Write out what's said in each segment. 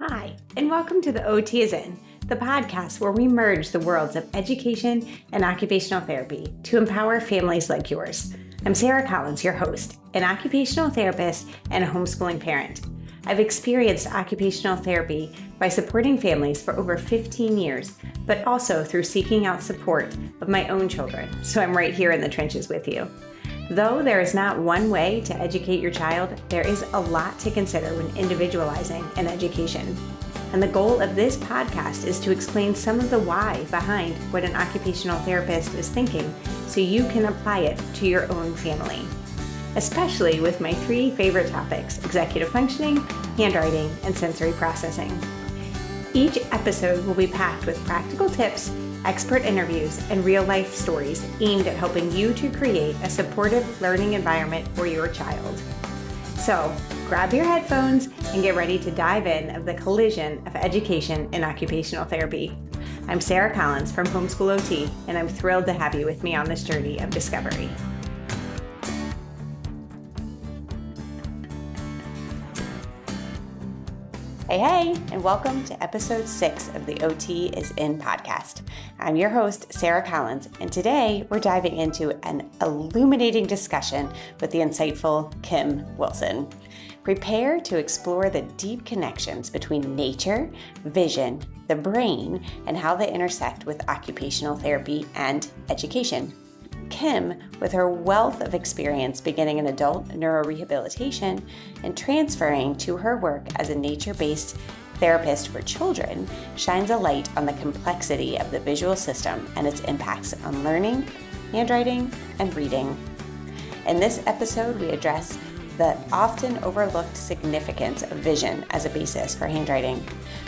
Hi, and welcome to the OT is In, the podcast where we merge the worlds of education and occupational therapy to empower families like yours. I'm Sarah Collins, your host, an occupational therapist and a homeschooling parent. I've experienced occupational therapy by supporting families for over 15 years, but also through seeking out support of my own children, so I'm right here in the trenches with you. Though there is not one way to educate your child, there is a lot to consider when individualizing an education. And the goal of this podcast is to explain some of the why behind what an occupational therapist is thinking so you can apply it to your own family. Especially with my three favorite topics: executive functioning, handwriting, and sensory processing. Each episode will be packed with practical tips, expert interviews, and real-life stories aimed at helping you to create a supportive learning environment for your child. So, grab your headphones and get ready to dive in of the collision of education and occupational therapy. I'm Sarah Collins from Homeschool OT, and I'm thrilled to have you with me on this journey of discovery. Hey, and welcome to episode 6 of the OT is In podcast. I'm your host, Sarah Collins, and today we're diving into an illuminating discussion with the insightful Kim Wilson. Prepare to explore the deep connections between nature, vision, the brain, and how they intersect with occupational therapy and education. Kim, with her wealth of experience beginning in adult neurorehabilitation and transferring to her work as a nature-based therapist for children, shines a light on the complexity of the visual system and its impacts on learning, handwriting, and reading. In this episode, we address the often overlooked significance of vision as a basis for handwriting.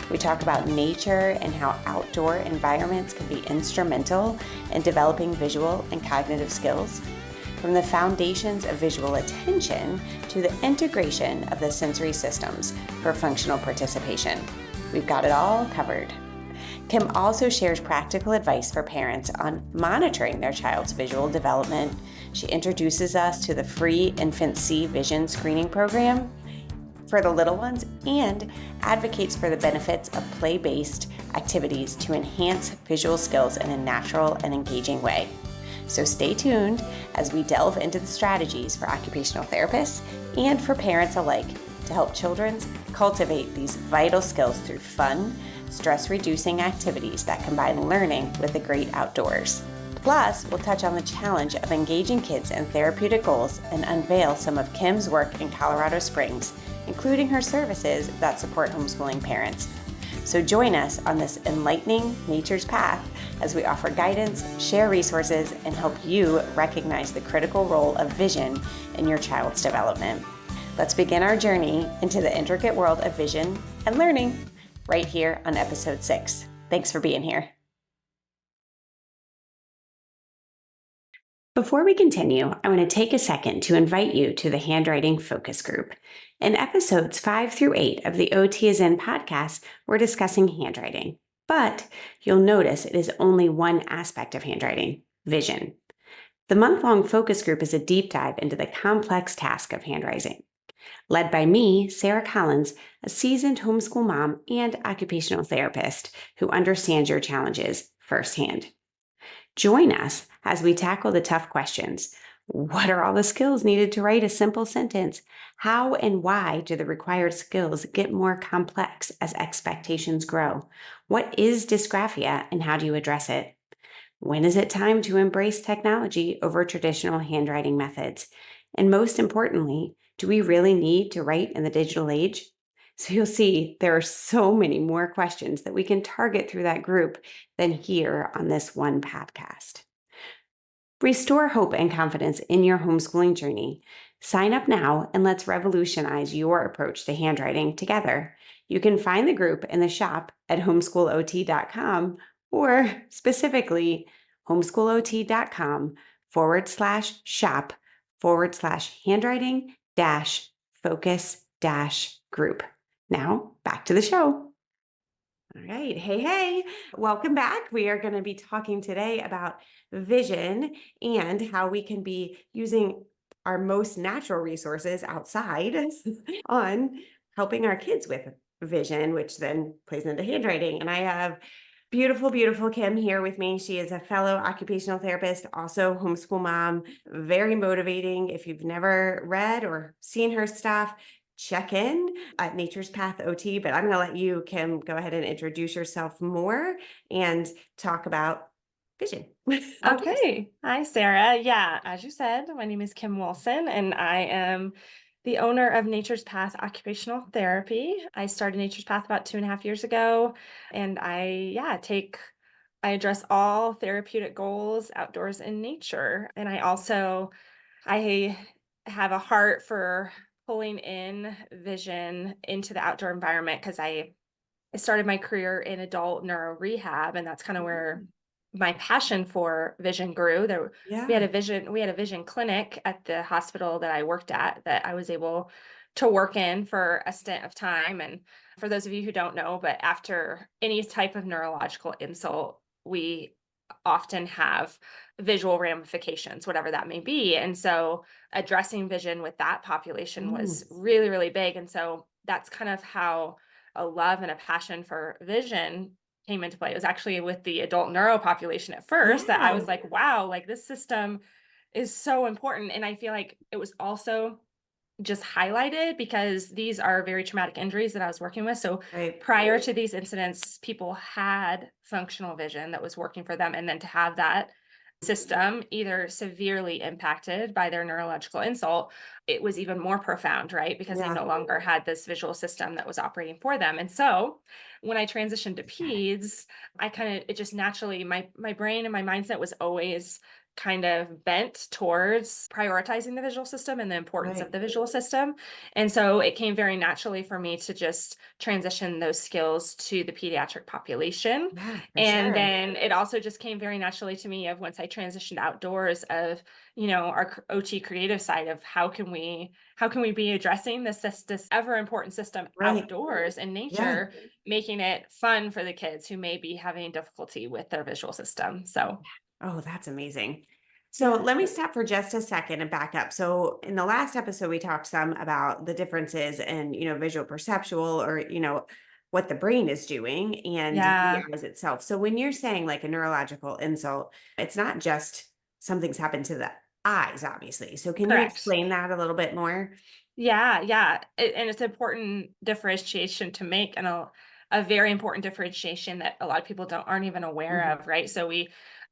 We talk about nature and how outdoor environments can be instrumental in developing visual and cognitive skills, from the foundations of visual attention to the integration of the sensory systems for functional participation. We've got it all covered. Kim also shares practical advice for parents on monitoring their child's visual development. She introduces us to the free InfantSee vision screening program for the little ones and advocates for the benefits of play-based activities to enhance visual skills in a natural and engaging way. So stay tuned as we delve into the strategies for occupational therapists and for parents alike to help children cultivate these vital skills through fun, stress-reducing activities that combine learning with the great outdoors. Plus, we'll touch on the challenge of engaging kids in therapeutic goals and unveil some of Kim's work in Colorado Springs, including her services that support homeschooling parents. So join us on this enlightening nature's path as we offer guidance, share resources, and help you recognize the critical role of vision in your child's development. Let's begin our journey into the intricate world of vision and learning right here on episode 6. Thanks for being here. Before we continue, I want to take a second to invite you to the Handwriting Focus Group. In episodes 5 through 8 of the OT is In podcast, we're discussing handwriting, but you'll notice it is only one aspect of handwriting: vision. The month-long focus group is a deep dive into the complex task of handwriting, led by me, Sarah Collins, a seasoned homeschool mom and occupational therapist who understands your challenges firsthand. Join us as we tackle the tough questions. What are all the skills needed to write a simple sentence? How and why do the required skills get more complex as expectations grow? What is dysgraphia and how do you address it? When is it time to embrace technology over traditional handwriting methods? And most importantly, do we really need to write in the digital age? So you'll see there are so many more questions that we can target through that group than here on this one podcast. Restore hope and confidence in your homeschooling journey. Sign up now and let's revolutionize your approach to handwriting together. You can find the group in the shop at homeschoolot.com or specifically homeschoolot.com/shop/handwriting-focus-group. Now, back to the show. All right. Hey. Welcome back. We are going to be talking today about vision and how we can be using our most natural resources outside on helping our kids with vision, which then plays into handwriting. And I have beautiful, beautiful Kim here with me. She is a fellow occupational therapist, also homeschool mom, very motivating. If you've never read or seen her stuff, check in at Nature's Path OT. But I'm going to let you, Kim, go ahead and introduce yourself more and talk about vision outdoors. Okay. Hi, Sarah. Yeah, as you said, my name is Kim Wilson, and I am the owner of Nature's Path Occupational Therapy. I started Nature's Path about 2.5 years ago, and I address all therapeutic goals outdoors in nature. And I have a heart for pulling in vision into the outdoor environment because I started my career in adult neuro rehab, and that's kind of where my passion for vision grew. Yeah, We had a vision clinic at the hospital that I worked at that I was able to work in for a stint of time. And for those of you who don't know, but after any type of neurological insult, we often have visual ramifications, whatever that may be. And so addressing vision with that population was mm, really, really big. And so that's kind of how a love and a passion for vision came into play. It was actually with the adult neuro population at first that I yeah, was like, wow, like this system is so important. And I feel like it was also just highlighted because these are very traumatic injuries that I was working with. So right. prior to these incidents, people had functional vision that was working for them. And then to have that system either severely impacted by their neurological insult, it was even more profound, right? Because they Yeah, no longer had this visual system that was operating for them. And so when I transitioned to peds, it just naturally, my brain and my mindset was always kind of bent towards prioritizing the visual system and the importance of right. the visual system. And so it came very naturally for me to just transition those skills to the pediatric population. Yeah, for And sure. then it also just came very naturally to me of once I transitioned outdoors of, our OT creative side of how can we be addressing this ever important system Right. outdoors in Yeah. nature, making it fun for the kids who may be having difficulty with their visual system. So Oh, that's amazing. So yeah. let me stop for just a second and back up. So in the last episode, we talked some about the differences in, visual perceptual or, what the brain is doing and the Yeah, eyes itself. So when you're saying like a neurological insult, it's not just something's happened to the eyes, obviously. So can you correct. explain that a little bit more? Yeah, yeah. And it's important differentiation to make and a very important differentiation that a lot of people aren't even aware Mhm. of, right?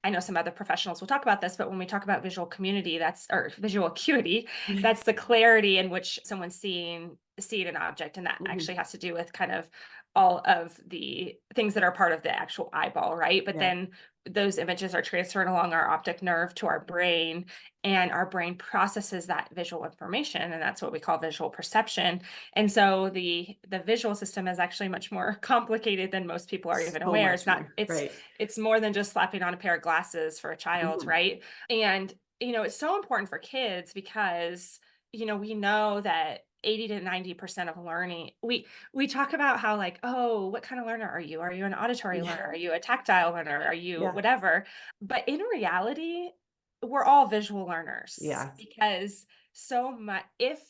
I know some other professionals will talk about this, but when we talk about visual community, or visual acuity, that's the clarity in which someone's seeing an object. And that Mhm. actually has to do with kind of all of the things that are part of the actual eyeball, right? But Yeah. then those images are transferred along our optic nerve to our brain, and our brain processes that visual information, and that's what we call visual perception. And so the visual system is actually much more complicated than most people are even So aware. much It's not more. it's Right. it's more than just slapping on a pair of glasses for a child, Mhm. right? And it's so important for kids because we know that 80 to 90% of learning, we talk about how, like, oh, what kind of learner are you? Are you an auditory Yeah. learner? Are you a tactile learner? Are you Yeah. whatever? But in reality, we're all visual learners Yeah. because so much if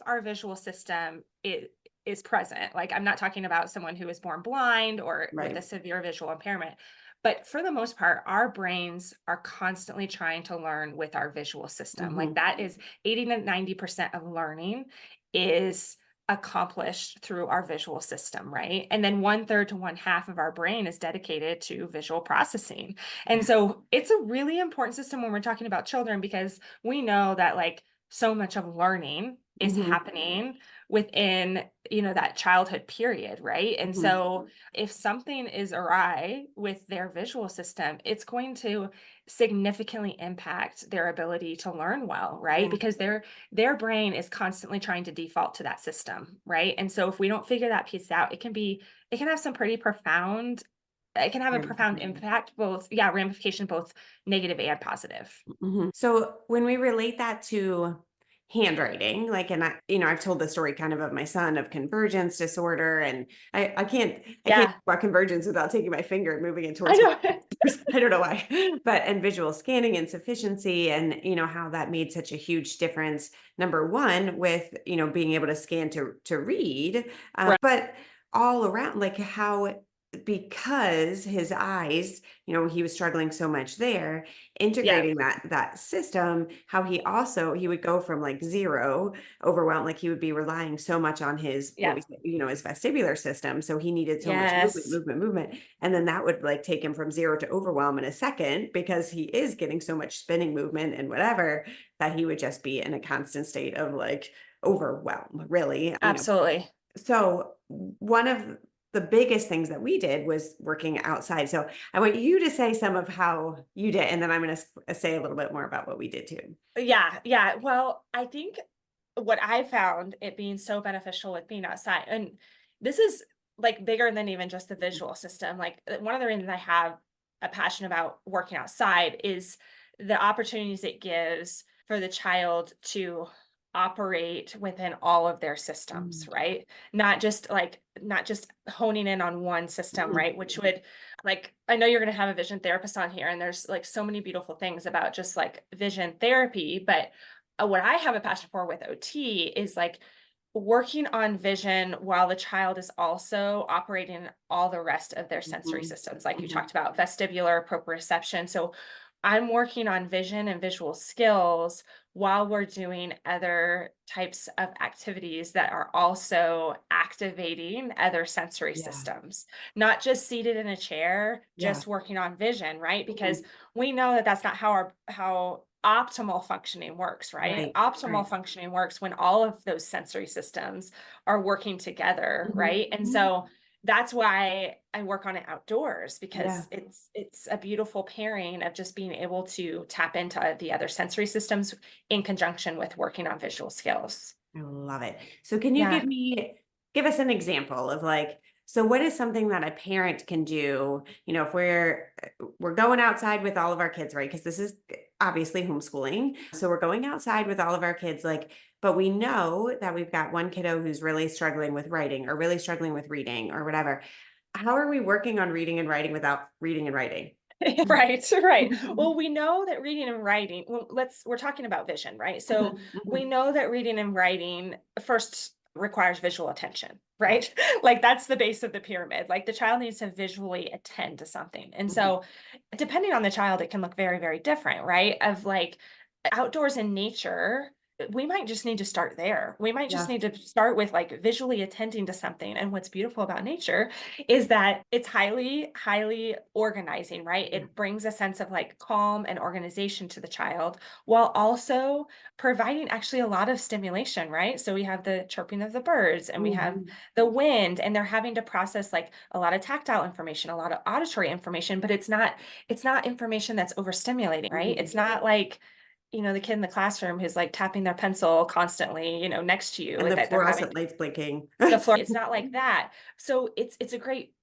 our visual system is present, like, I'm not talking about someone who is born blind or with a Right. severe visual impairment, but for the most part our brains are constantly trying to learn with our visual system. Like, Mhm. that is 80 to 90% of learning is accomplished through our visual system, right? And then 1/3 to 1/2 of our brain is dedicated to visual processing. And Yeah. so it's a really important system when we're talking about children because we know that, like, so much of learning is Mhm. happening within, that childhood period, right? And Mhm. so if something is awry with their visual system, it's going to significantly impact their ability to learn well, right? Yeah. Because their brain is constantly trying to default to that system, right? And so if we don't figure that piece out, it can have some pretty profound it can have a profound Ramifications. impact, both, yeah, ramification, both negative and positive. Mhm. So when we relate that to handwriting, like, and I've told the story kind of my son of convergence disorder, and I can't Yeah, talk about convergence without taking my finger and moving it I towards know. I don't know why, but and visual scanning insufficiency, and how that made such a huge difference. Number one, with being able to scan to read, Right. but all around, like how because his eyes, he was struggling so much there, Yeah. integrating that system, how he would go from like zero overwhelmed, like he would be relying so much on his what Yeah. we say, his vestibular system. So he needed so much movement, Yes. movement, movement. And then that would like take him from zero to overwhelm in a second because he is getting so much spinning movement and whatever that he would just be in a constant state of like overwhelm, really. Absolutely. So one of the biggest things that we did was working outside. So I want you to say some of how you did, and then I'm going to say a little bit more about what we did too. Yeah. Yeah. Well, I think what I found it being so beneficial with being outside, and this is like bigger than even just the visual system. Like one of the reasons I have a passion about working outside is the opportunities it gives for the child to operate within all of their systems, Mm, right? Not just honing in on one system, mhm, right? Which would like I know you're going to have a vision therapist on here, and there's like so many beautiful things about just like vision therapy, but what I have a passion for with OT is like working on vision while the child is also operating all the rest of their sensory mhm, systems, like you mhm. talked about vestibular, proprioception. So I'm working on vision and visual skills while we're doing other types of activities that are also activating other sensory Yeah, systems, not just seated in a chair, yeah. just working on vision, right? Because Mhm. we know that that's not how optimal functioning works, right? Right, Optimal right. functioning works when all of those sensory systems are working together, Mhm, right? And mhm. so that's why I work on it outdoors Yeah, because it's a beautiful pairing of just being able to tap into the other sensory systems in conjunction with working on visual skills. I love it. So can you Yeah. give us an example of like, so what is something that a parent can do, if we're going outside with all of our kids, right? Because this is obviously homeschooling. So we're going outside with all of our kids, like, but we know that we've got one kiddo who's really struggling with writing or really struggling with reading or whatever. How are we working on reading and writing without reading and writing? Right, right. Well, we know that reading and writing, well, we're talking about vision, right? So Mhm, we mhm. know that reading and writing first requires visual attention, Yeah. right? Like that's the base of the pyramid. Like the child needs to visually attend to something. And Mhm. so depending on the child, it can look very, very different, right? Of like outdoors in nature, we might just need to start there. We might just Yeah. need to start with like visually attending to something. And what's beautiful about nature is that it's highly, highly organizing, right? Yeah. It brings a sense of like calm and organization to the child while also providing actually a lot of stimulation, right? So we have the chirping of the birds and we have Mhm. the wind, and they're having to process like a lot of tactile information, a lot of auditory information, but it's not information that's overstimulating, right? Mhm. It's not like the kid in the classroom who's like tapping their pencil constantly, next to you And the that they're having fluorescent lights blinking. the floor. It's not like that. So it's a great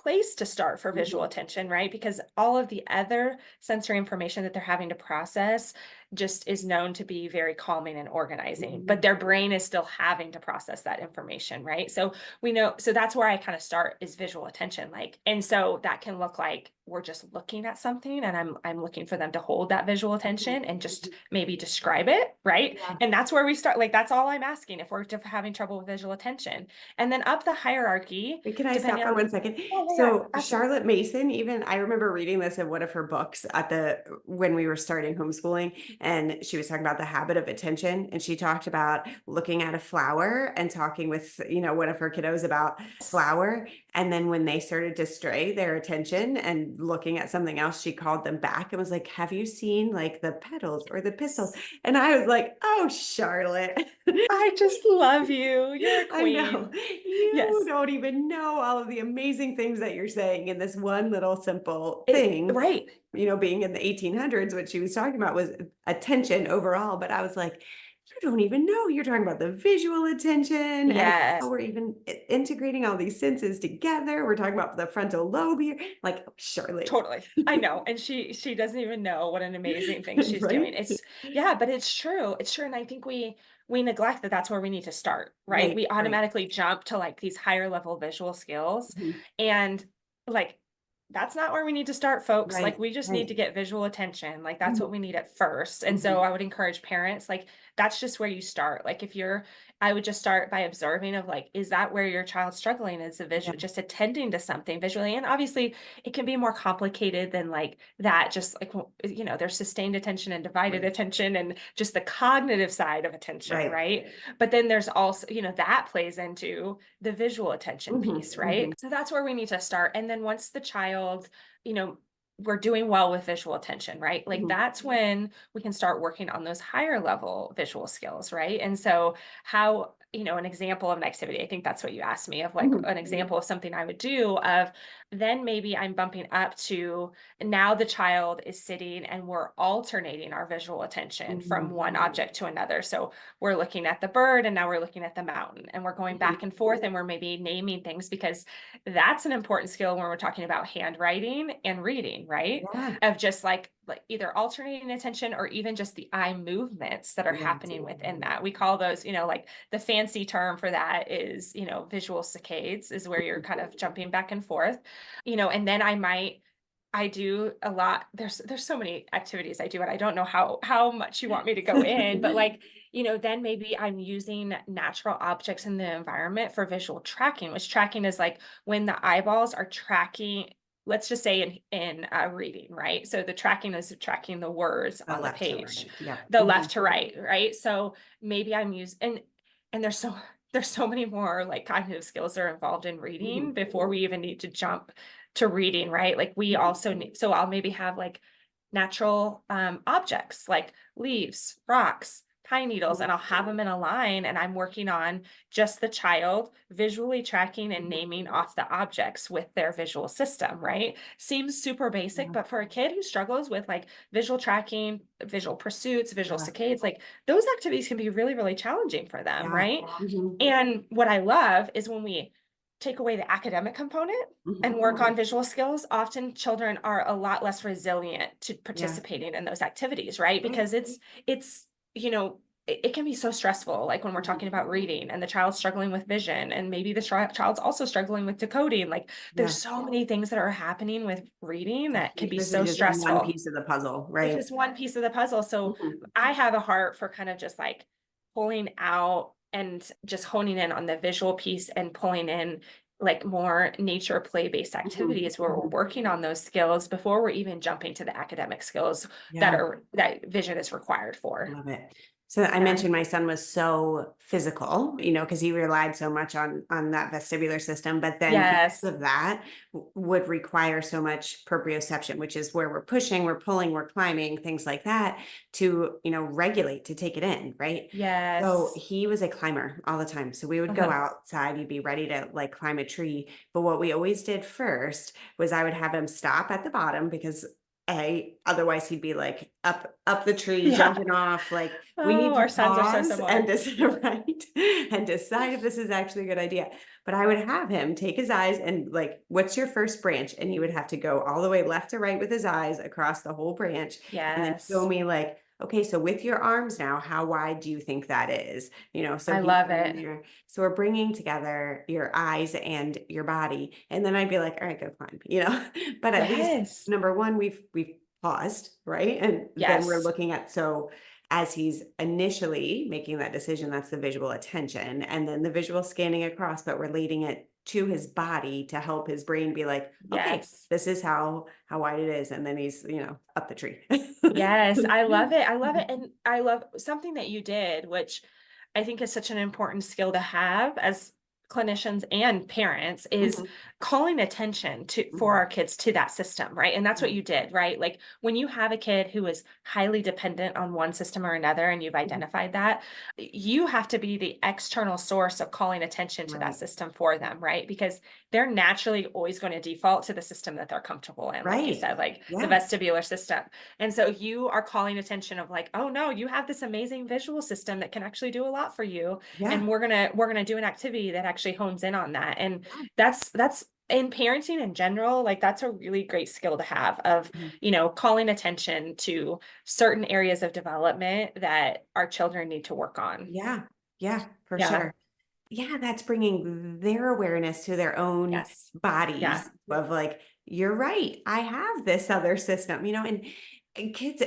place to start for visual Mhm. attention, right? Because all of the other sensory information that they're having to process just is known to be very calming and organizing, but Mhm. their brain is still having to process that information, right? So we know, so that's where I kind of start is visual attention. Like, and so that can look like we're just looking at something and I'm looking for them to hold that visual Mhm. attention and just Mhm. maybe describe it, right? Yeah. And that's where we start. Like, that's all I'm asking if we're having trouble with visual attention. And then up the hierarchy, Wait, can I stop depending for on, 1 second? oh, yeah, So absolutely. Charlotte Mason, even I remember reading this in one of her books when we were starting homeschooling, and she was talking about the habit of attention, and she talked about looking at a flower and talking with, one of her kiddos about flower. And then when they started to stray their attention and looking at something else, she called them back and was like, have you seen like the petals or the pistils? And I was like, oh, Charlotte. I just love you. You're a I know. queen. You Yes. don't even know all of the amazing things that you're saying in this one little simple thing. Right. Being in the 1800s, what she was talking about was attention overall. But I was like, you don't even know. You're talking about the visual attention and how Yes. we're even integrating all these senses together. We're talking about the frontal lobe here. Like, Charlotte, Totally. I know. And she doesn't even know what an amazing thing she's right? doing. It's yeah, but it's true. It's true. And I think we neglect that that's where we need to start, right? Right, We right. automatically jump to like these higher level visual skills. Mhm. And like that's not where we need to start, folks. Like Right, we just need right. to get visual attention. Like that's Mhm, what we need at first. And so mhm. I would encourage parents, like that's just where you start. Like if you're I would just start by observing of like, is that where your child's struggling? Is the Yeah. visual just attending to something visually? And obviously it can be more complicated than like that. Just like, there's sustained attention and divided Right. attention and just the cognitive side of attention, Right. right? But then there's also, that plays into the visual attention Hmm. piece, Hmm. right? So that's where we need to start. And then once the child, you know, we're doing well with visual attention, right? Like Hmm. that's when we can start working on those higher level visual skills, right? And so how, an example of an activity, I think that's what you asked me of like Hmm. an example of something I would do of then maybe I'm bumping up to now the child is sitting and we're alternating our visual attention from one object to another. So we're looking at the bird and now we're looking at the mountain and we're going Hmm. back and forth and we're maybe naming things because that's an important skill when we're talking about handwriting and reading, right? Yeah. Of just like either alternating attention or even just the eye movements that are Yeah. happening within that. We call those, like the fancy term for that is, visual saccades is where you're kind of jumping back and forth, and then I do a lot. There's so many activities I do, and I don't know how much you want me to go in, but like, then maybe I'm using natural objects in the environment for visual tracking, which tracking is like when the eyeballs are tracking, let's just say in reading, right? So the tracking is tracking the words The on the left to page, right. Yeah. the Hmm. left to right, right? So maybe I'm using and there's so many more like cognitive skills that are involved in Hmm. reading before we even need to jump to reading, right? Like we also need, so I'll maybe have like natural objects like leaves, rocks, pine needles, and I'll have them in a line and I'm working on just the child visually tracking and naming off the objects with their visual system, right? Seems super basic, Yeah. but for a kid who struggles with like visual tracking, visual pursuits, visual Yeah. saccades, like those activities can be really, really challenging for them, Yeah. right? Hmm. And what I love is when we take away the academic component and Hmm. work on visual skills, often children are a lot less resilient to Yeah. participating in those activities, right? Right. Because it's, it can be so stressful, like when we're Mhm. talking about reading and the child's struggling with vision, and maybe the child's also struggling with decoding. Like there's Yeah. so many things that are happening with reading that can be This is so just one stressful. piece of the puzzle, It's right? just one piece of the puzzle. So Mhm. I have a heart for kind of just like pulling out and just honing in on the visual piece and pulling in like more nature play-based Mhm. activities where we're working on those skills before we're even jumping to the academic skills Yeah. that vision is required for. Love it. So I Yeah. mentioned my son was so physical, because he relied so much on that vestibular system, but then because Yes. of that would require so much proprioception, which is where we're pushing, we're pulling, we're climbing, things like that to, regulate, to take it in, right? So Yes. he was a climber all the time. So we would go Uh-huh. outside, he'd be ready to like climb a tree. But what we always did first was I would have him stop at the bottom because otherwise he'd be like up the tree, Yeah. jumping off. Like we need Oh, to our sons are so pause and similar. decide, right, and decide if this is actually a good idea. But I would have him take his eyes and like, what's your first branch? And he would have to go all the way left to right with his eyes across the whole branch, and then show Yes. me like, okay, so with your arms now, how wide do you think that is? So I he's love going it. there. So we're bringing together your eyes and your body, and then I'd be like, all right, go climb. But at least Yes. number one, we've paused, right? And then we're Yes. looking at, so as he's initially making that decision, that's the visual attention, and then the visual scanning across, but relating it to his body to help his brain be like, okay, Yes. this is how wide it is. And then he's, up the tree. Yes, I love it. I love it. And I love something that you did, which I think is such an important skill to have as clinicians and parents is Mhm. calling attention to for Mhm. our kids to that system, right? And that's what Right. you did, right? Like when you have a kid who is highly dependent on one system or another and you've Mhm. identified that, you have to be the external source of calling attention to that Right. system for them, right? Because they're naturally always going to default to the system that they're comfortable in, like you Right. said, like the Yeah. vestibular system. And so you are calling attention of like, oh no, you have this amazing visual system that can actually do a lot for you. Yeah. And we're gonna do an activity that actually hones in on that. And Yeah. that's in parenting in general, like that's a really great skill to have of, Mhm. calling attention to certain areas of development that our children need to work on. Yeah. Yeah, for Yeah. sure. Yeah, that's bringing their awareness to their own Yes. Yeah. bodies of like, you're right, I have this other system, and kids,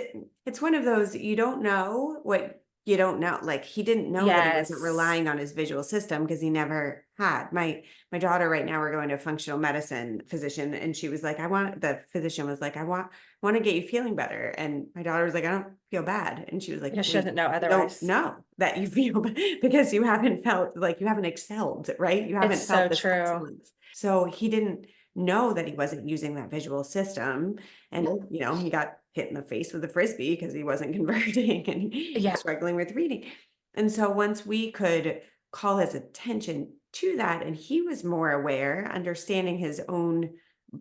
it's one of those, you don't know what you don't know, like he didn't know that he wasn't Yes. relying on his visual system because he never had. My daughter right now, we're going to a functional medicine physician, and she was like, the physician was like, I want to get you feeling better. And my daughter was like, I don't feel bad. And she was like, You well, shouldn't know you don't otherwise. know that you feel because you haven't felt like you haven't excelled, right? You It's haven't felt so this true. excellence. So he didn't know that he wasn't using that visual system. And, he got hit in the face with a frisbee because he wasn't converting and Yeah. struggling with reading. And so once we could call his attention to that and he was more aware, understanding his own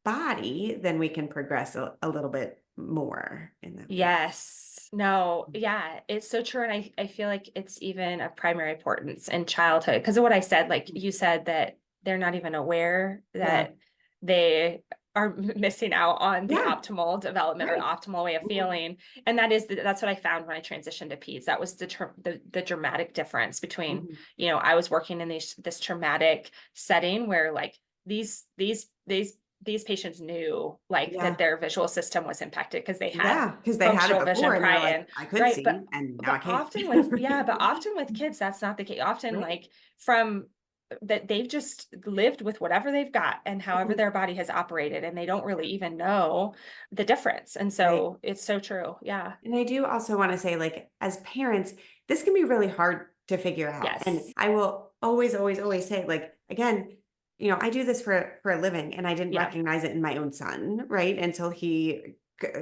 body, then we can progress a little bit more in that way. Yes. No, yeah, it's so true. And I feel like it's even of primary importance in childhood because of what I said. Like you said that they're not even aware Yeah. that they are missing out on the Yeah. optimal development or the Right. optimal way of Mhm. feeling. And that's what I found when I transitioned to peds. That was the dramatic difference between, Mhm. I was working in this traumatic setting where like these patients knew like that Yeah. their visual system was impacted because they had Yeah. Because they had it functional vision before and they're prior like, in, I could right? see and now I But can't. often with yeah, but often with kids, that's not the case. Often Right. like from that they've just lived with whatever they've got and however Mhm. their body has operated, and they don't really even know the difference. And Right. so it's so true. Yeah. And I do also want to say, like, as parents, this can be really hard to figure out. And Yes. I will always, always, always say, like, again, I do this for a living, and I didn't Yeah. recognize it in my own son, right? Until he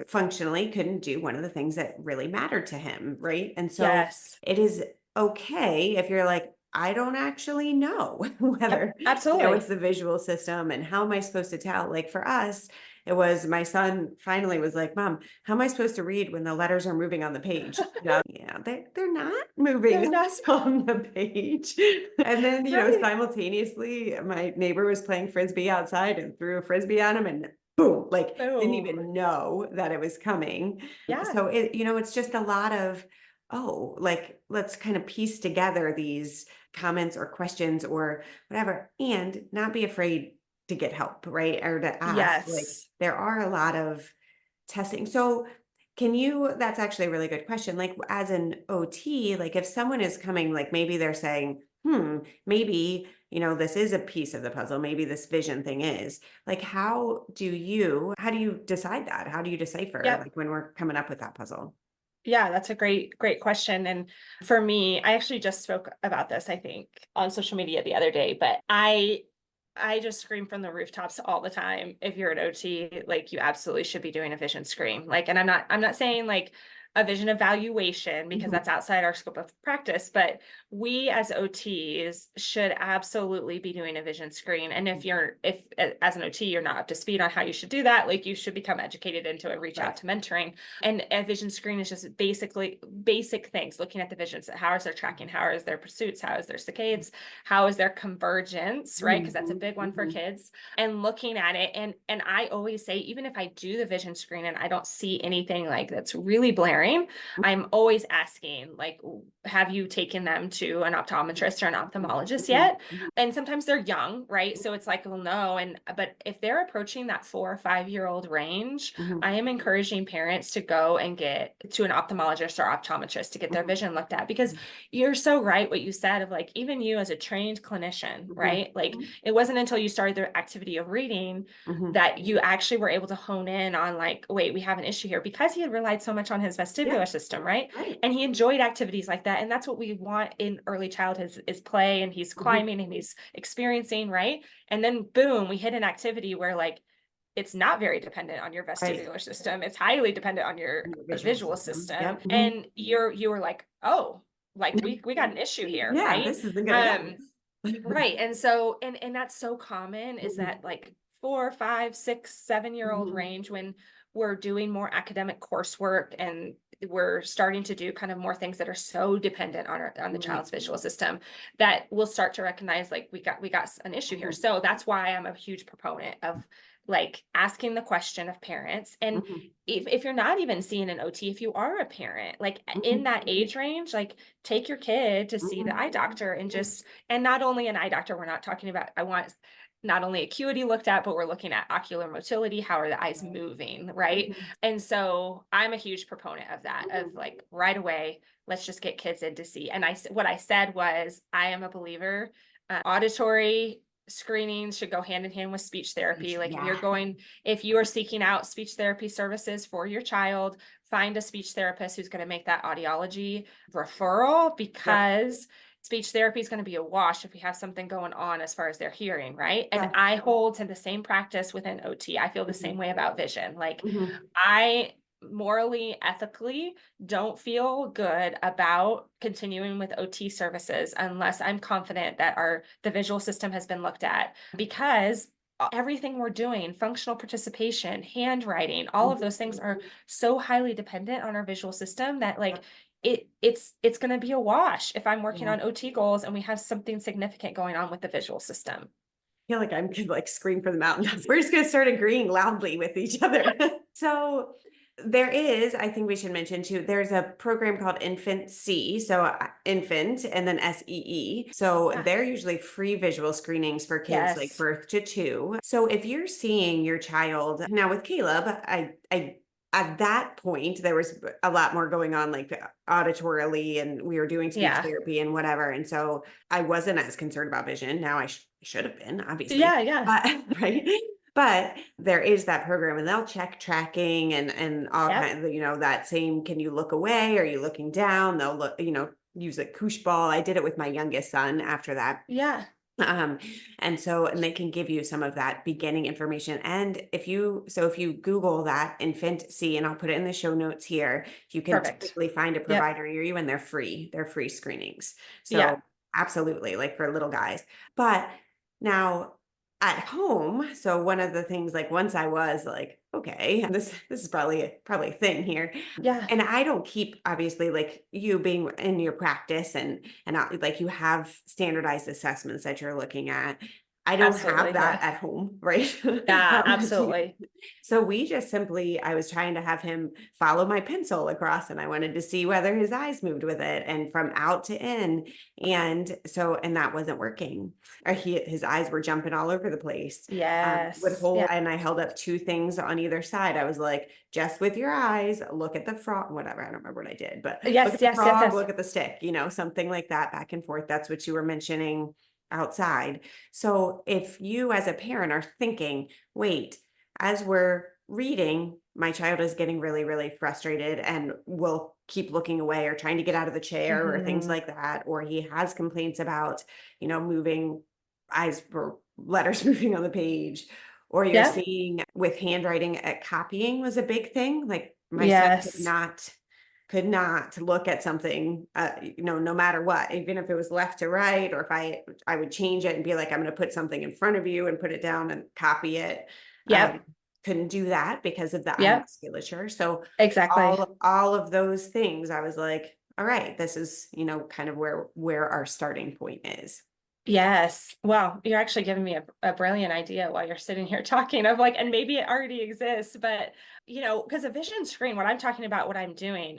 functionally couldn't do one of the things that really mattered to him, right? And so Yes. it is okay if you're like, I don't actually know Yep. whether, it's Absolutely. the visual system and how am I supposed to tell? Like for us, it was my son finally was like, Mom, how am I supposed to read when the letters are moving on the page? Yeah, they're not They're moving not on the page. And then, right. simultaneously, my neighbor was playing frisbee outside and threw a frisbee at him and boom, like didn't Boom. even know that it was coming. Yeah. So it's just a lot of, oh, like let's kind of piece together these comments or questions or whatever and not be afraid to get help, right? Or to ask. Like Yes. there are a lot of testing. So that's actually a really good question. Like as an OT, like if someone is coming, like maybe they're saying, maybe, this is a piece of the puzzle. Maybe this vision thing is like, how do you decide that? How do you decipher Yep. like when we're coming up with that puzzle? Yeah, that's a great question. And for me, I actually just spoke about this, I think, on social media the other day, but I just scream from the rooftops all the time. If you're an OT, like you absolutely should be doing a vision screen. Like, and I'm not saying like a vision evaluation because Mhm. that's outside our scope of practice, but we as OTs should absolutely be doing a vision screen. And if as an OT, you're not up to speed on how you should do that, like you should become educated into it, reach out Right. to mentoring. And a vision screen is just basically basic things, looking at the visions. How is their tracking? How is their pursuits? How is their saccades? How is their convergence, right? Because that's a Mhm. big one for Mhm. kids. And looking at it, and I always say, even if I do the vision screen and I don't see anything like that's really blaring, I'm always asking, like, have you taken them to an optometrist or an ophthalmologist Mhm. yet? And sometimes they're young, right? So it's like, well, no. But if they're approaching that 4 or 5 year old range, Mhm. I am encouraging parents to go and get to an ophthalmologist or optometrist to get their Mhm. vision looked at because you're so right what you said of like even you as a trained clinician, Mhm. right? Like Mhm. it wasn't until you started the activity of reading Mhm. that you actually were able to hone in on like, wait, we have an issue here because he had relied so much on his Yeah. vestibular system, right? Right. And he enjoyed activities like that. And that's what we want in early childhood is play, and he's Mhm. climbing and he's experiencing, right? And then boom, we hit an activity where like it's not very dependent on your Right. vestibular system. It's highly dependent on your And the visual visual system. system. Yep. Mhm. And you were like, oh, like we got an issue here, Yeah, right? this isn't gonna go. Um, right. And so and that's so common is Mhm. that like 4, 5, 6, 7 year old Mhm. range when we're doing more academic coursework and we're starting to do kind of more things that are so dependent on the Right. child's visual system that we'll start to recognize like we got an issue here. Mhm. So that's why I'm a huge proponent of like asking the question of parents. And Mhm. if you're not even seeing an OT, if you are a parent, like in Mhm. that age range, like take your kid to see the Mhm. eye doctor and just, and not only an eye doctor, we're not talking about, I want not only acuity looked at, but we're looking at ocular motility. How are the eyes moving, right? Mhm. And so I'm a huge proponent of that, of like right away, let's just get kids in to see. And what I said was, I am a believer, auditory screenings should go hand in hand with speech therapy. Like Yeah. if you are seeking out speech therapy services for your child, find a speech therapist who's going to make that audiology referral, Yep. because speech therapy is going to be a wash if we have something going on as far as their hearing, right? And Yeah. I hold to the same practice within OT. I feel the Mhm. same way about vision. Like, Mhm. I morally, ethically don't feel good about continuing with OT services unless I'm confident that the visual system has been looked at, because everything we're doing, functional participation, handwriting, all of Mhm. those things are so highly dependent on our visual system that like Yep. it's going to be a wash if I'm working Yeah. on OT goals and we have something significant going on with the visual system. Feel like I'm could like scream from the mountains. We're just going to start agreeing loudly with each other. So there is, I think we should mention too, there's a program called InfantSee. So infant and then SEE. So Yeah. they're usually free visual screenings for kids like Yes. birth to 2. So if you're seeing your child now with Caleb, I at that point there was a lot more going on like auditorily, and we were doing speech Yeah. therapy and whatever, and so I wasn't as concerned about vision. Now I should have been, obviously, Yeah. Yeah. but right. But there is that program, and they'll check tracking and all Yep. kinds of, that same, can you look away? Are you looking down? They'll look, use a koosh ball. I did it with my youngest son after that. Yeah. Um, and they can give you some of that beginning information. And if you Google that infant C, and I'll put it in the show notes here, you can Perfect. typically find a Yep. provider near you, and they're free screenings. So Yeah. absolutely, like for little guys. But now at home, so one of the things, like once I was like, okay, this is probably a thing here. Yeah. And I don't keep, obviously, like you being in your practice, and like you have standardized assessments that you're looking at. I don't have Absolutely. that Yeah. at home, right? Yeah. Um, Absolutely. so we just simply, I was trying to have him follow my pencil across, and I wanted to see whether his eyes moved with it and from out to in. And that wasn't working. Or his eyes were jumping all over the place. Would Yes. hold, Yeah. and I held up 2 things on either side. I was like, just with your eyes, look at the frog, whatever. I don't remember what I did, but look Yes. at the Yes. Yes. frog, Yes. look at the stick, something like that, back and forth. That's what you were mentioning outside. So if you as a parent are thinking, wait, as we're reading, my child is getting really, really frustrated and will keep looking away or trying to get out of the chair or things Hmm. like that, or he has complaints about, moving eyes or letters moving on the page, or you're Yep. seeing with handwriting, copying was a big thing. Like my son Yes. could not look at something, no matter what, even if it was left to right, or if I would change it and be like, I'm going to put something in front of you and put it down and copy it. Um, Yep. couldn't do that because of the eye Yep. musculature. So Exactly. all of those things, I was like, all right, this is, kind of where our starting point is. Yes. Well, you're actually giving me a brilliant idea while you're sitting here talking of like, and maybe it already exists, but because a vision screen, what I'm talking about, what I'm doing,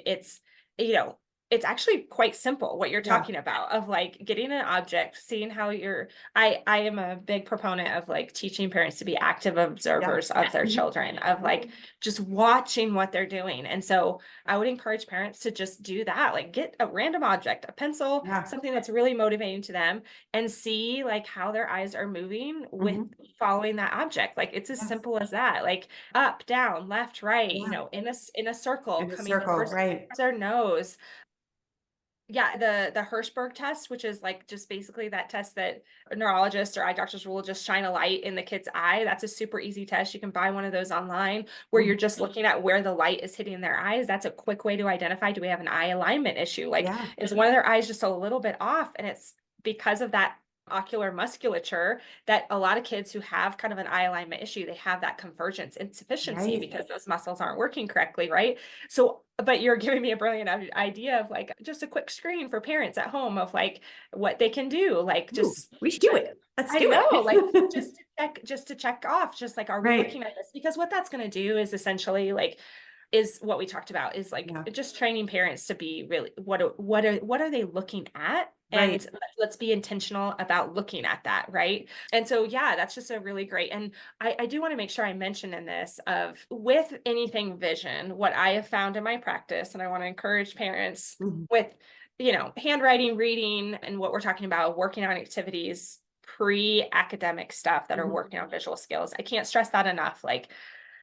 you know, it's actually quite simple what you're Yeah. talking about of like getting an object, seeing how I am a big proponent of like teaching parents to be active Yeah. observers of their Mhm. children, of like just watching what they're doing. And so I would encourage parents to just do that, like get a random object, a pencil, Yeah. something that's really motivating to them, and see like how their eyes are moving with Mhm. following that object. Like it's as Yes. simple as that, like up, down, left, right, Yeah. in a circle In a coming circle, towards right. their nose. Yeah, the Hirschberg test, which is like just basically that test that neurologists or eye doctors will just shine a light in the kid's eye. That's a super easy test. You can buy one of those online where you're Mhm. just looking at where the light is hitting their eyes. That's a quick way to identify, do we have an eye alignment issue? Like, Yeah. is one of their eyes just a little bit off? And it's because of that ocular musculature that a lot of kids who have kind of an eye alignment issue, they have that convergence insufficiency Right. because those muscles aren't working correctly, right? So, but you're giving me a brilliant idea of like just a quick screen for parents at home of like what they can do, like Ooh, just we should do it. Let's I do know, like it. just to check off, just like, are we Right. looking at this? Because what that's going to do is essentially like is what we talked about, is like Yeah. just training parents to be really what are they looking at Right. And let's be intentional about looking at that, right? And so, yeah, that's just a really great. And I do want to make sure I mention in this of with anything vision, what I have found in my practice, and I want to encourage parents Mhm. with, handwriting, reading, and what we're talking about, working on activities, pre-academic stuff that are Mhm. working on visual skills. I can't stress that enough. Like,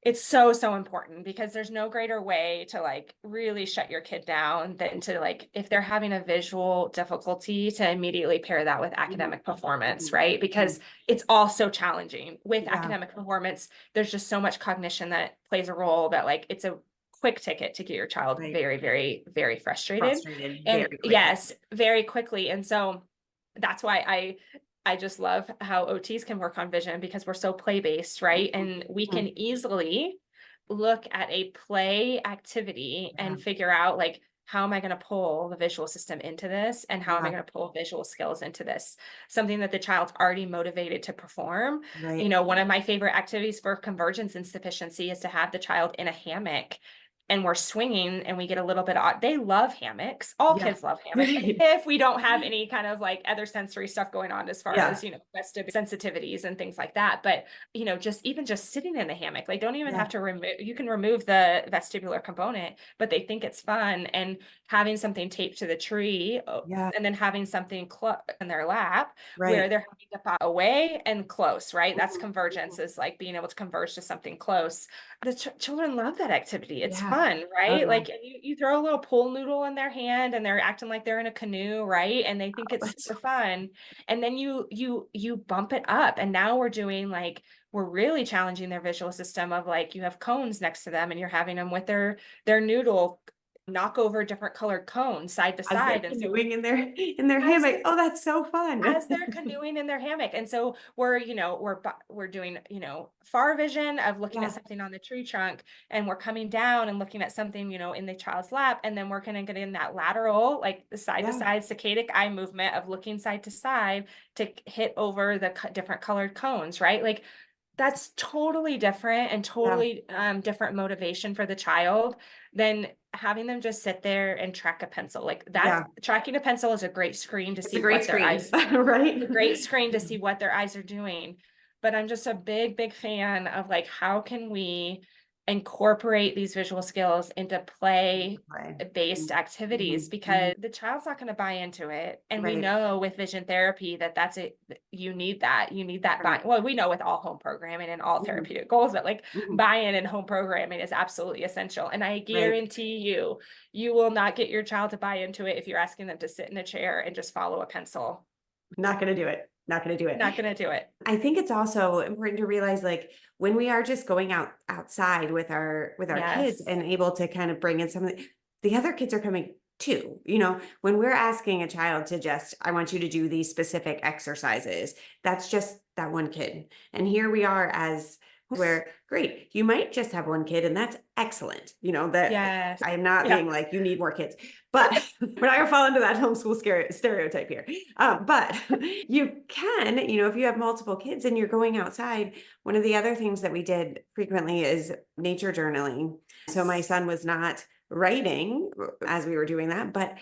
it's so, so important because there's no greater way to like really shut your kid down than to like, if they're having a visual difficulty, to immediately pair that with Mhm. academic performance, Mhm. right? Because Mhm. it's all so challenging with Yeah. academic performance. There's just so much cognition that plays a role that like it's a quick ticket to get your child Right. very, very, very frustrated. Frustrated And very quickly. yes, very quickly. And so that's why I just love how OTs can work on vision because we're so play-based, right? And we Mhm. can easily look at a play activity Yeah. and figure out like, how am I going to pull the visual system into this? And how am I Yeah. going to pull visual skills into this? Something that the child's already motivated to perform. Right. One of my favorite activities for convergence insufficiency is to have the child in a hammock and we're swinging and we get a little bit odd. They love hammocks. All Yeah. kids love hammocks. Right. If we don't have any kind of like other sensory stuff going on as far Yeah. as, vestibular sensitivities and things like that. But, just sitting in the hammock, like don't even Yeah. have to remove, you can remove the vestibular component, but they think it's fun. And having something taped to the tree Yeah. and then having something in their lap where Right. they're having to pop away and close, right? That's Mhm. convergence, Mhm. is like being able to converge to something close. The children love that activity. It's Yeah. fun, Oh, right? yeah. Like you throw a little pool noodle in their hand and they're acting like they're in a canoe, right? And they think Oh, it's that's super fun. And then you bump it up. And now we're doing like, we're really challenging their visual system of like, you have cones next to them and you're having them with their noodle knock over different colored cones side to as they're side. And so canoeing in their as hammock. Oh, that's so fun. they're canoeing in their hammock. And so we're doing, far vision of looking at Yeah. something on the tree trunk, and we're coming down and looking at something, in the child's lap. And then we're going to get in that lateral, like the side to Yeah. side saccadic eye movement of looking side to side to hit over the different colored cones, right? Like that's totally different and Yeah. totally different motivation for the child than having them just sit there and track a pencil. Like that, Yeah. tracking a pencil is a great screen to It's a see great what their screen, eyes, right? a great screen to see what their eyes are doing. But I'm just a big, big fan of like, how can we incorporate these visual skills into play Right. based activities, Mhm. Mhm. because the child's not going to buy into it. And we Right. know with vision therapy that that's it. You need that buy. Right. Well, we know with all home programming and all Mhm. therapeutic goals that like Mhm. buy-in and home programming is absolutely essential. And I Right. guarantee you will not get your child to buy into it if you're asking them to sit in a chair and just follow a pencil. Not gonna do it. Not gonna do it. Not going to do it. I think it's also important to realize, like, when we are just going outside with our kids Yes. and able to kind of bring in some of the other kids are coming too. When we're asking a child to just, I want you to do these specific exercises, that's just that one kid. And here we are as where, great, you might just have one kid, and that's excellent. That Yes. I am not Yeah. being like, you need more kids, but we're not gonna fall into that homeschool stereotype here. But you can, if you have multiple kids and you're going outside, one of the other things that we did frequently is nature journaling. So my son was not writing as we were doing that, but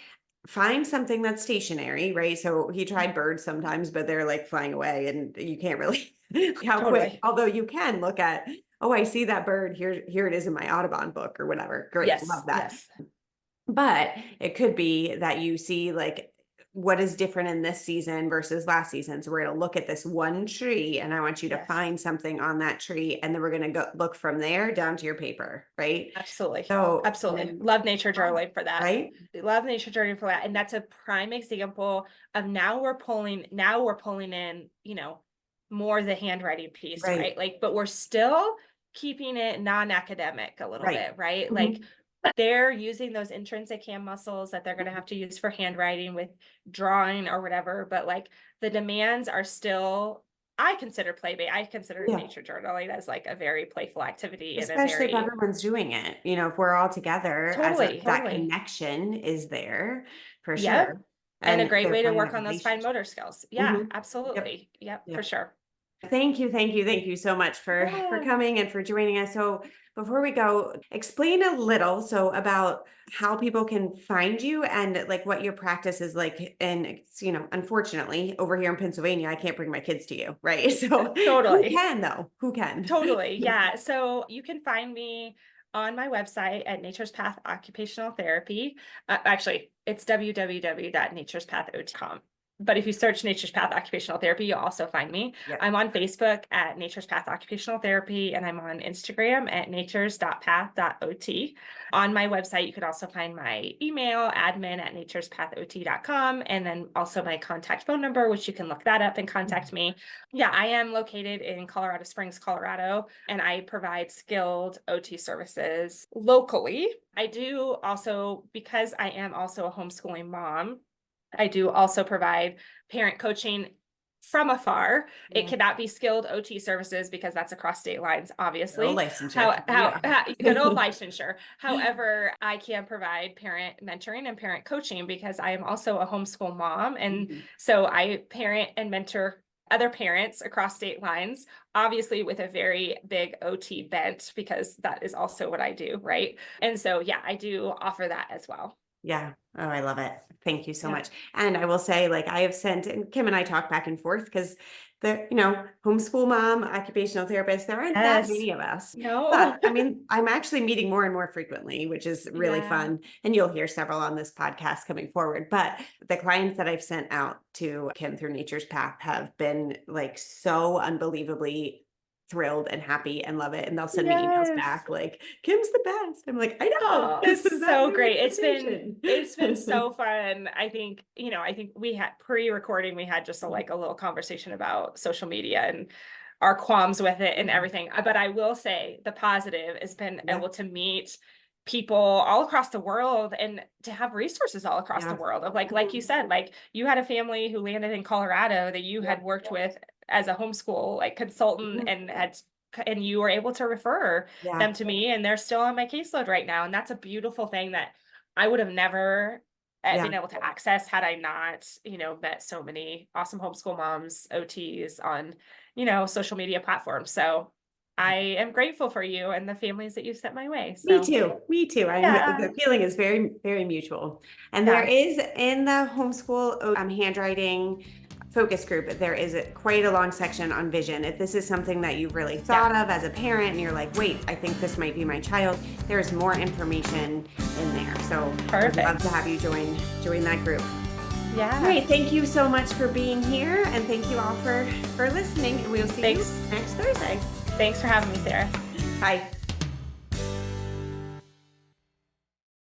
find something that's stationary, right? So he tried birds sometimes, but they're like flying away and you can't really how quick, Totally. although you can look at, oh, I see that bird here it is in my Audubon book or whatever. Great, Yes. love that. Yes. But it could be that you see like what is different in this season versus last season. So we're going to look at this one tree and I want you to Yes. find something on that tree. And then we're going to go look from there down to your paper. Right. Absolutely. So, and Absolutely. then, Love nature journaling for that. right. Love nature journaling for that. And that's a prime example of now we're pulling in, more the handwriting piece, Right. right? Like, but we're still keeping it non-academic a little Right. bit, right? Like Mhm. they're using those intrinsic hand muscles that they're going to have to use for handwriting with drawing or whatever. But like the demands are still, I consider I consider Yeah. nature journaling as like a very playful activity and a Especially if very everyone's doing it, if we're all together as totally, that totally. connection is there for Yep. sure. And a And great they're way to finding work that on those fine relationship. motor skills. Yeah, Mhm. Yep. absolutely. Yep, for Yep. sure. Thank you so much for Yeah. coming and for joining us. So before we go, explain a little about how people can find you and like what your practice is like. And unfortunately, over here in Pennsylvania, I can't bring my kids to you, right? So who Totally. can though? Who can? Totally. Yeah. So you can find me on my website at Nature's Path Occupational Therapy. Actually, it's www.naturespath.com. But if you search Nature's Path Occupational Therapy, you'll also find me. Yeah. I'm on Facebook at Nature's Path Occupational Therapy, and I'm on Instagram at natures.path.ot. On my website, you could also find my email, admin@naturespathot.com, and then also my contact phone number, which you can look that up and contact me. Yeah, I am located in Colorado Springs, Colorado, and I provide skilled OT services locally. I do also, because I am also a homeschooling mom, I do also provide parent coaching from afar. It Yeah. cannot be skilled OT services because that's across state lines, obviously. No licensure. Good old licensure. However, I can provide parent mentoring and parent coaching because I am also a homeschool mom. And so I parent and mentor other parents across state lines, obviously with a very big OT bent, because that is also what I do, right? And so, yeah, I do offer that as well. Yeah. Oh, I love it. Thank you so Yeah. much. And I will say, like, I have sent, and Kim and I talk back and forth because the, homeschool mom, occupational therapist, there aren't that Yes. many of us. No. But I mean, I'm actually meeting more and more frequently, which is really Yeah. fun. And you'll hear several on this podcast coming forward. But the clients that I've sent out to Kim through Nature's Path have been like so unbelievably thrilled and happy and love it. And they'll send me emails Yes. back like, Kim's the best. I'm like, I know, Oh, this was it's not so my great. It's been expectation. so fun. I think we had pre-recording, we had just a little conversation about social media and our qualms with it and everything. But I will say the positive has been Yeah. able to meet people all across the world and to have resources all across the Yeah. world of like you said, like you had a family who landed in Colorado that you had worked with as a homeschool consultant Mhm. and you were able to refer Yeah. them to me, and they're still on my caseload right now. And that's a beautiful thing that I would have never Yeah. been able to access had I not, met so many awesome homeschool moms, OTs on, social media platforms. So I am grateful for you and the families that you sent my way. Me So too. Me too. yeah, The feeling is very, very mutual. And there yeah, is in the homeschool handwriting focus group, there is quite a long section on vision. If this is something that you really thought of as a parent and you're like, wait, I think this might be my child, there's more information in there. So I'd love perfect. to have you join that group. Yeah. Great. Thank you so much for being here. And thank you all for listening. And we'll see Thanks. you next Thursday. Thanks for having me, Sarah. Bye.